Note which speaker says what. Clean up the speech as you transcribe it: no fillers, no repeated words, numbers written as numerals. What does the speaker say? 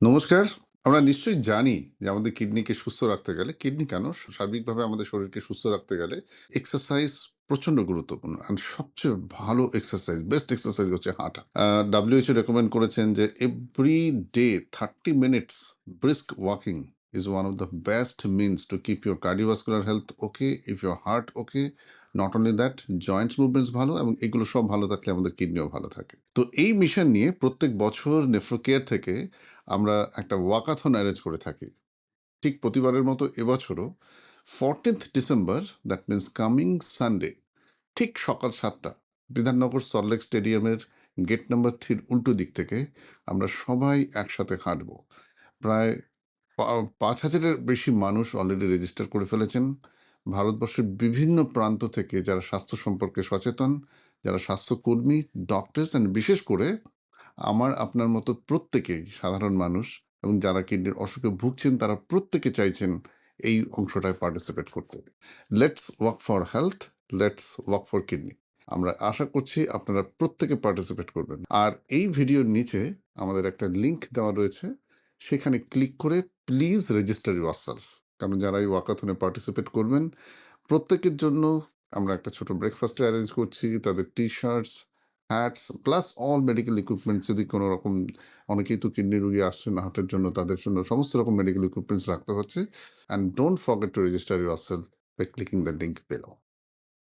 Speaker 1: নমস্কার। আমরা নিশ্চয়ই জানি যে আমাদের কিডনিকে সুস্থ রাখতে গেলে, কিডনি কেন সার্বিকভাবে আমাদের শরীরকে সুস্থ রাখতে গেলে এক্সারসাইজ প্রচন্ড গুরুত্বপূর্ণ। অ্যান্ড সবচেয়ে ভালো এক্সারসাইজ, বেস্ট এক্সারসাইজ হচ্ছে হাঁটা। WHO রেকমেন্ড করেছেন যে every day 30 minutes brisk walking is one of the best means to keep your cardiovascular health okay, if your heart okay. Not only that, Joints movements ভালো এবং এগুলো সব ভালো থাকলে আমাদের কিডনিও ভালো থাকে। তো এই মিশন নিয়ে প্রত্যেক বছর নেফ্রোকেয়ার থেকে আমরা একটা ওয়াকাথন অ্যারেঞ্জ করে থাকি। ঠিক প্রতিবারের মতো এবছরও 14th December, that means coming Sunday, ঠিক সকাল 7টা বিধাননগর সল্টলেক স্টেডিয়ামের গেট নাম্বার 3 উল্টো দিক থেকে আমরা সবাই একসাথে হাঁটব। প্রায় 5,000-এর বেশি মানুষ অলরেডি রেজিস্টার করে ফেলেছেন। ভারতবর্ষের বিভিন্ন প্রান্ত থেকে যারা স্বাস্থ্য সম্পর্কে সচেতন, যারা স্বাস্থ্যকর্মী, ডক্টরস অ্যান্ড বিশেষ করে আমার আপনার মতো প্রত্যেকেই সাধারণ মানুষ এবং যারা কিডনির অসুখে ভুগছেন তারা প্রত্যেকে চাইছেন এই অংশটায় পার্টিসিপেট করতে। Let's work for health, let's work for kidney. আমরা আশা করছি আপনারা প্রত্যেকে পার্টিসিপেট করবেন। আর এই ভিডিওর নিচে আমাদের একটা লিংক দেওয়া রয়েছে, সেখানে ক্লিক করে প্লিজ রেজিস্টার ইউরসেলফ। কারণ যারা এই ওয়াকাথনে পার্টিসিপেট করবেন প্রত্যেকের জন্য আমরা একটা ছোট ব্রেকফাস্ট অ্যারেঞ্জ করছি, তাদের টি shorts, hats plus all medical equipments. যদি কোনো রকম, অনেকেই তো কিডনি রোগী আসছেন হার্টের জন্য, তাদের জন্য সমস্ত রকম মেডিকেল ইকুইপমেন্টস রাখতে হচ্ছে। And don't forget to register yourself by clicking the link below.